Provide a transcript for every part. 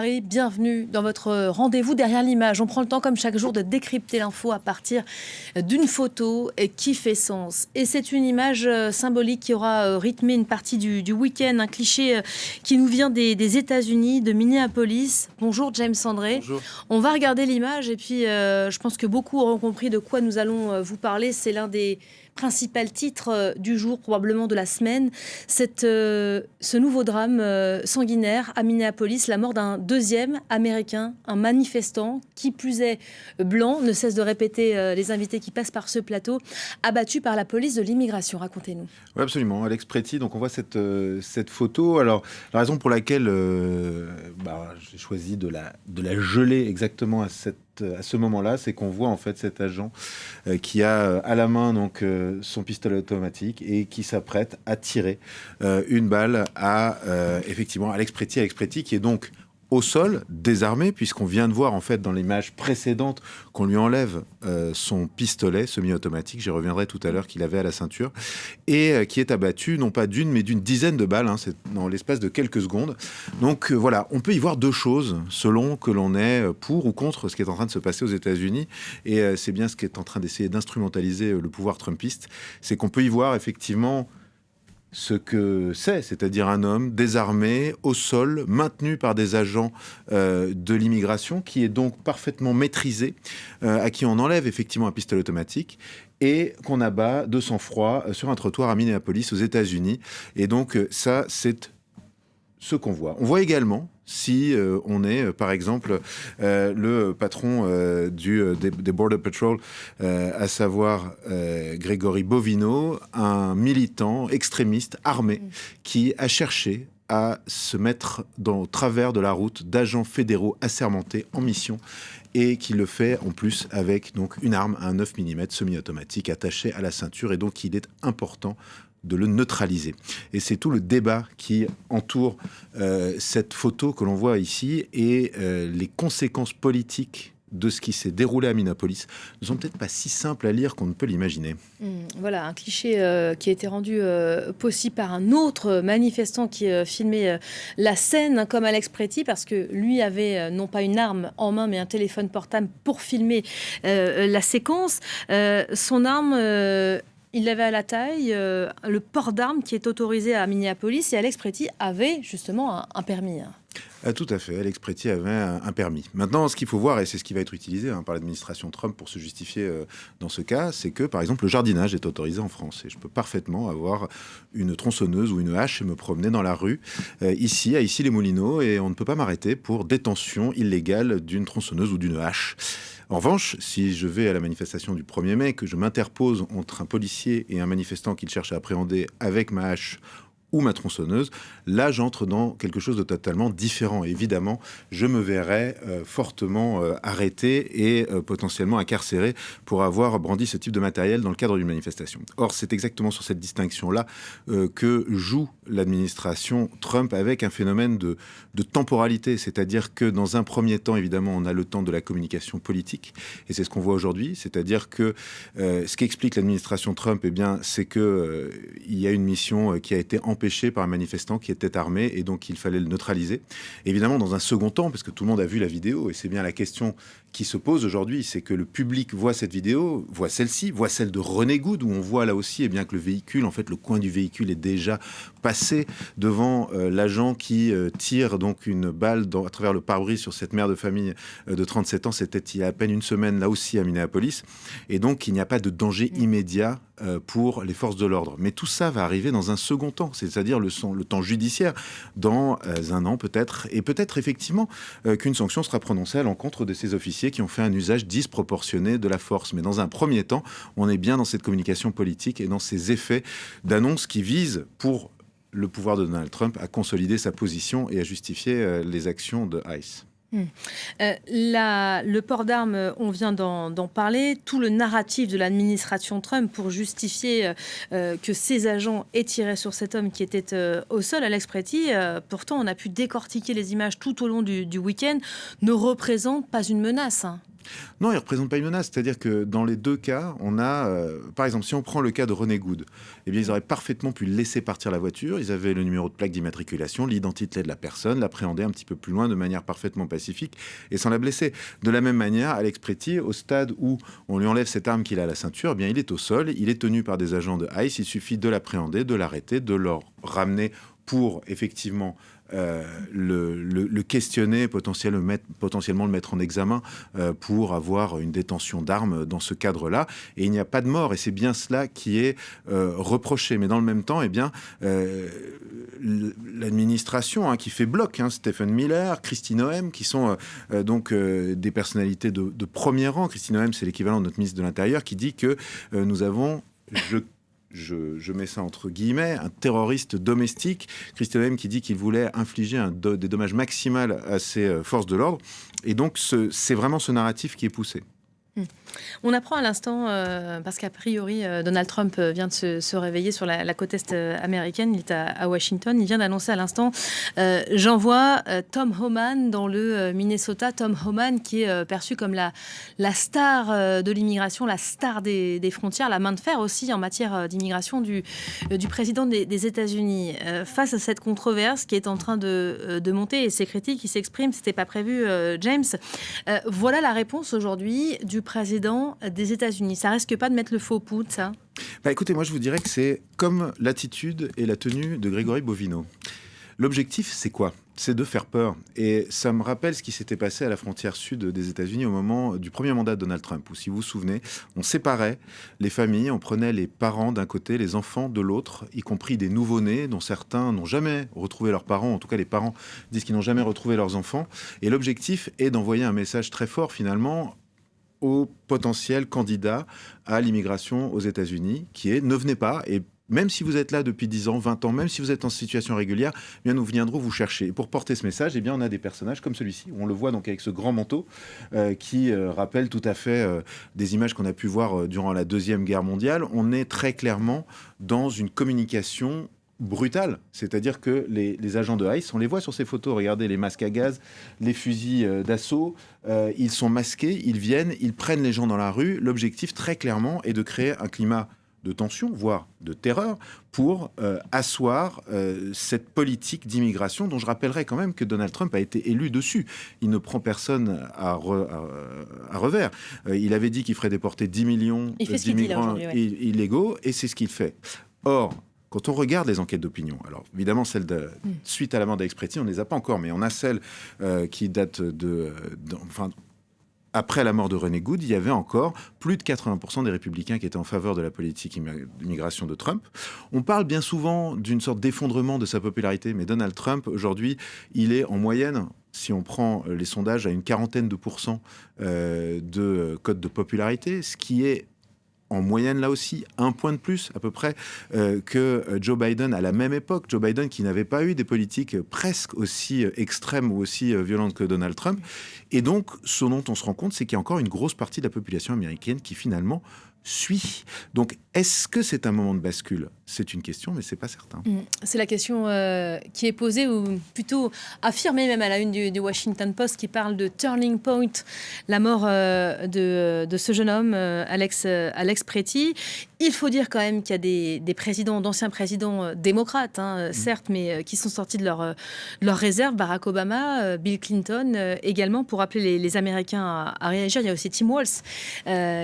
Bienvenue dans votre rendez-vous derrière l'image. On prend le temps comme chaque jour de décrypter l'info à partir d'une photo qui fait sens. Et c'est une image symbolique qui aura rythmé une partie du week-end, un cliché qui nous vient des États-Unis, de Minneapolis. Bonjour James André. Bonjour. On va regarder l'image et puis je pense que beaucoup auront compris de quoi nous allons vous parler. C'est l'un des principal titre du jour, probablement de la semaine, ce nouveau drame sanguinaire à Minneapolis, la mort d'un deuxième Américain, un manifestant, qui plus est blanc, ne cesse de répéter les invités qui passent par ce plateau, abattu par la police de l'immigration. Racontez-nous. Oui, absolument. Alex Pretty, donc on voit cette photo. Alors, la raison pour laquelle j'ai choisi de la geler exactement à ce moment-là, c'est qu'on voit en fait cet agent qui a à la main donc son pistolet automatique et qui s'apprête à tirer une balle à effectivement Alex Pretty qui est donc au sol, désarmé, puisqu'on vient de voir en fait dans l'image précédente qu'on lui enlève son pistolet semi-automatique, j'y reviendrai tout à l'heure, qu'il avait à la ceinture, et qui est abattu non pas d'une mais d'une dizaine de balles, c'est dans l'espace de quelques secondes. Donc voilà, on peut y voir deux choses selon que l'on est pour ou contre ce qui est en train de se passer aux États-Unis, et c'est bien ce qui est en train d'essayer d'instrumentaliser le pouvoir trumpiste, c'est qu'on peut y voir effectivement ce que c'est-à-dire un homme désarmé, au sol, maintenu par des agents de l'immigration, qui est donc parfaitement maîtrisé, à qui on enlève effectivement un pistolet automatique et qu'on abat de sang-froid sur un trottoir à Minneapolis, aux États-Unis. Et donc ça, c'est ce qu'on voit. On voit également, si on est, par exemple, le patron des Border Patrol, à savoir Grégory Bovino, un militant extrémiste armé qui a cherché à se mettre au travers de la route d'agents fédéraux assermentés en mission et qui le fait en plus avec donc une arme à un 9 mm semi-automatique attachée à la ceinture, et donc il est important de le neutraliser. Et c'est tout le débat qui entoure cette photo que l'on voit ici, et les conséquences politiques de ce qui s'est déroulé à Minneapolis ne sont peut-être pas si simples à lire qu'on ne peut l'imaginer. Voilà, un cliché qui a été rendu possible par un autre manifestant qui filmait la scène, comme Alex Pretty, parce que lui avait non pas une arme en main, mais un téléphone portable pour filmer la séquence. Son arme... il avait à la taille le port d'armes qui est autorisé à Minneapolis, et Alex Pretty avait justement un permis. Tout à fait, Alex Pretty avait un permis. Maintenant, ce qu'il faut voir, et c'est ce qui va être utilisé par l'administration Trump pour se justifier dans ce cas, c'est que, par exemple, le jardinage est autorisé en France. Et je peux parfaitement avoir une tronçonneuse ou une hache et me promener dans la rue, ici, à Issy-les-Moulineaux, et on ne peut pas m'arrêter pour détention illégale d'une tronçonneuse ou d'une hache. En revanche, si je vais à la manifestation du 1er mai, que je m'interpose entre un policier et un manifestant qu'il cherche à appréhender avec ma hache ou ma tronçonneuse, là j'entre dans quelque chose de totalement différent. Évidemment, je me verrais fortement arrêté et potentiellement incarcéré pour avoir brandi ce type de matériel dans le cadre d'une manifestation. Or, c'est exactement sur cette distinction-là que joue l'administration Trump, avec un phénomène de temporalité, c'est-à-dire que dans un premier temps, évidemment, on a le temps de la communication politique, et c'est ce qu'on voit aujourd'hui, c'est-à-dire que ce qu'explique l'administration Trump, eh bien, c'est que il y a une mission qui a été empêché par un manifestant qui était armé, et donc il fallait le neutraliser. Évidemment, dans un second temps, parce que tout le monde a vu la vidéo, et c'est bien la question qui se pose aujourd'hui, c'est que le public voit cette vidéo, voit celle-ci, voit celle de René Good, où on voit là aussi que le véhicule, en fait, le coin du véhicule est déjà passé devant l'agent qui tire donc une balle à travers le pare-brise sur cette mère de famille de 37 ans. C'était il y a à peine une semaine, là aussi à Minneapolis. Et donc, il n'y a pas de danger immédiat pour les forces de l'ordre. Mais tout ça va arriver dans un second temps, c'est-à-dire le temps judiciaire, dans un an peut-être, et peut-être effectivement qu'une sanction sera prononcée à l'encontre de ces officiers qui ont fait un usage disproportionné de la force. Mais dans un premier temps, on est bien dans cette communication politique et dans ces effets d'annonce qui visent, pour le pouvoir de Donald Trump, à consolider sa position et à justifier les actions de ICE. Le port d'armes, on vient d'en parler, tout le narratif de l'administration Trump pour justifier que ces agents aient tiré sur cet homme qui était au sol, Alex Pretty, pourtant on a pu décortiquer les images tout au long du week-end, ne représente pas une menace. Non, il ne représente pas une menace. C'est-à-dire que dans les deux cas, on a, par exemple, si on prend le cas de René Good, eh bien, ils auraient parfaitement pu laisser partir la voiture. Ils avaient le numéro de plaque d'immatriculation, l'identité de la personne, l'appréhender un petit peu plus loin de manière parfaitement pacifique et sans la blesser. De la même manière, Alex Préti, au stade où on lui enlève cette arme qu'il a à la ceinture, eh bien, il est au sol, il est tenu par des agents de ICE. Il suffit de l'appréhender, de l'arrêter, de le ramener pour effectivement le questionner, potentiellement le mettre en examen pour avoir une détention d'armes dans ce cadre-là. Et il n'y a pas de mort, et c'est bien cela qui est reproché. Mais dans le même temps, eh bien, l'administration qui fait bloc, Stephen Miller, Kristi Noem, qui sont donc des personnalités de premier rang. Kristi Noem, c'est l'équivalent de notre ministre de l'Intérieur, qui dit que nous avons... Je mets ça entre guillemets, un terroriste domestique, Kristi Noem, qui dit qu'il voulait infliger des dommages maximaux à ses forces de l'ordre. Et donc, c'est vraiment ce narratif qui est poussé. On apprend à l'instant, parce qu'a priori, Donald Trump vient de se réveiller sur la côte est américaine, il est à Washington, il vient d'annoncer à l'instant j'envoie Tom Homan dans le Minnesota, Tom Homan qui est perçu comme la star de l'immigration, la star des frontières, la main de fer aussi en matière d'immigration du président des États-Unis. Face à cette controverse qui est en train de monter et ces critiques qui s'expriment, c'était pas prévu, James, voilà la réponse aujourd'hui du président des États-Unis. Ça risque pas de mettre le faux pouls, ça? Écoutez, moi je vous dirais que c'est comme l'attitude et la tenue de Grégory Bovino. L'objectif, c'est quoi? C'est de faire peur. Et ça me rappelle ce qui s'était passé à la frontière sud des États-Unis au moment du premier mandat de Donald Trump, où, si vous vous souvenez, on séparait les familles, on prenait les parents d'un côté, les enfants de l'autre, y compris des nouveau-nés, dont certains n'ont jamais retrouvé leurs parents. En tout cas, les parents disent qu'ils n'ont jamais retrouvé leurs enfants. Et l'objectif est d'envoyer un message très fort, finalement, aux potentiels candidats à l'immigration aux États-Unis, qui est « ne venez pas ». Et même si vous êtes là depuis 10 ans, 20 ans, même si vous êtes en situation régulière, eh bien nous viendrons vous chercher. Et pour porter ce message, eh bien on a des personnages comme celui-ci. On le voit donc avec ce grand manteau qui rappelle tout à fait des images qu'on a pu voir durant la Deuxième Guerre mondiale. On est très clairement dans une communication brutale, c'est-à-dire que les agents de ICE, on les voit sur ces photos, regardez les masques à gaz, les fusils d'assaut, ils sont masqués, ils viennent, ils prennent les gens dans la rue. L'objectif très clairement est de créer un climat de tension, voire de terreur, pour asseoir cette politique d'immigration dont je rappellerai quand même que Donald Trump a été élu dessus. Il ne prend personne à revers. Il avait dit qu'il ferait déporter 10 millions d'immigrants illégaux, et c'est ce qu'il fait. Or, quand on regarde les enquêtes d'opinion, alors évidemment celles suite à la mort d'Alex Préti, on ne les a pas encore, mais on a celles qui datent après la mort de René Good, il y avait encore plus de 80% des républicains qui étaient en faveur de la politique d'immigration de Trump. On parle bien souvent d'une sorte d'effondrement de sa popularité, mais Donald Trump, aujourd'hui, il est en moyenne, si on prend les sondages, à une quarantaine de pourcents de cote de popularité, ce qui est en moyenne, là aussi, 1 point de plus à peu près que Joe Biden à la même époque. Joe Biden qui n'avait pas eu des politiques presque aussi extrêmes ou aussi violentes que Donald Trump. Et donc, ce dont on se rend compte, c'est qu'il y a encore une grosse partie de la population américaine qui finalement suit. Donc, est-ce que c'est un moment de bascule? C'est une question, mais c'est pas certain. C'est la question qui est posée, ou plutôt affirmée même à la une du Washington Post, qui parle de turning point, la mort de ce jeune homme, Alex Préti. Il faut dire quand même qu'il y a des présidents, d'anciens présidents démocrates, certes, mais qui sont sortis de leur réserve. Barack Obama, Bill Clinton également, pour appeler les Américains à réagir. Il y a aussi Tim Walz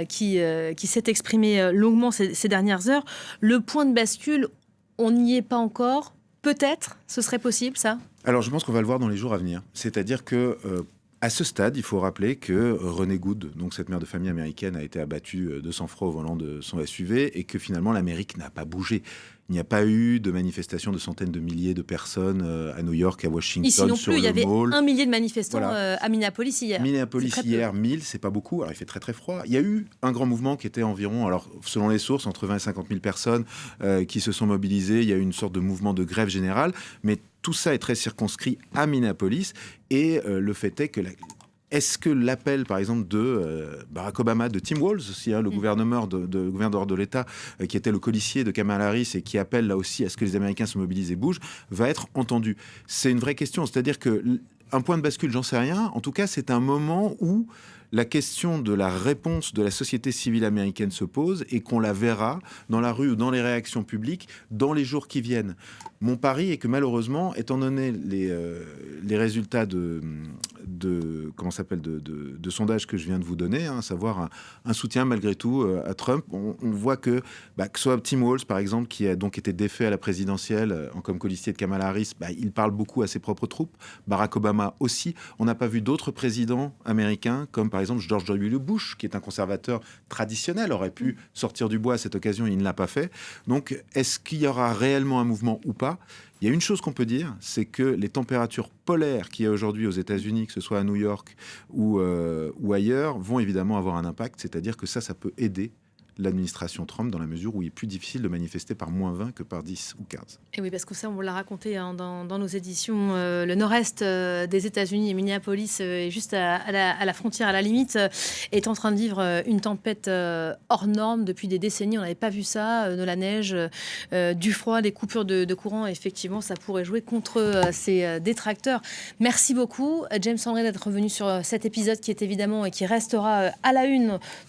qui s'est exprimé longuement ces dernières heures. Le point de bascule, on n'y est pas encore. Peut-être, ce serait possible, ça? Alors, je pense qu'on va le voir dans les jours à venir. C'est-à-dire que à ce stade, il faut rappeler que René Good, donc cette mère de famille américaine, a été abattue de sang-froid au volant de son SUV et que finalement l'Amérique n'a pas bougé. Il n'y a pas eu de manifestation de centaines de milliers de personnes à New York, à Washington, ici non sur plus, le il y avait mall. 1 millier de manifestants à Minneapolis hier. Minneapolis hier, 1000, c'est pas beaucoup. Alors il fait très très froid. Il y a eu un grand mouvement qui était environ, alors selon les sources, entre 20 et 50 000 personnes qui se sont mobilisées. Il y a eu une sorte de mouvement de grève générale, mais tout ça est très circonscrit à Minneapolis. Et le fait est que est-ce que l'appel, par exemple, de Barack Obama, de Tim Walz aussi, le gouverneur de l'État, qui était le colissier de Kamala Harris et qui appelle là aussi à ce que les Américains se mobilisent et bougent, va être entendu? C'est une vraie question. C'est-à-dire que un point de bascule, j'en sais rien. En tout cas, c'est un moment où la question de la réponse de la société civile américaine se pose et qu'on la verra dans la rue ou dans les réactions publiques dans les jours qui viennent. Mon pari est que malheureusement, étant donné les résultats de sondages que je viens de vous donner, à savoir un soutien malgré tout à Trump, on voit que ce soit Tim Walz par exemple, qui a donc été défait à la présidentielle comme colistier de Kamala Harris, il parle beaucoup à ses propres troupes. Barack Obama aussi. On n'a pas vu d'autres présidents américains comme par exemple George W. Bush, qui est un conservateur traditionnel, aurait pu sortir du bois à cette occasion, il ne l'a pas fait. Donc est-ce qu'il y aura réellement un mouvement ou pas ? Il y a une chose qu'on peut dire, c'est que les températures polaires qu'il y a aujourd'hui aux États-Unis, que ce soit à New York ou ailleurs, vont évidemment avoir un impact. C'est-à-dire que ça peut aider l'administration Trump dans la mesure où il est plus difficile de manifester par -20 que par 10 ou 15. Et oui, parce que ça, on l'a raconté dans nos éditions. Le nord-est des États-Unis et Minneapolis, est juste à la frontière, à la limite, est en train de vivre une tempête hors norme. Depuis des décennies, on n'avait pas vu ça. De la neige, du froid, des coupures de courant. Effectivement, ça pourrait jouer contre ces détracteurs. Merci beaucoup, James André, d'être revenu sur cet épisode qui est évidemment et qui restera à la une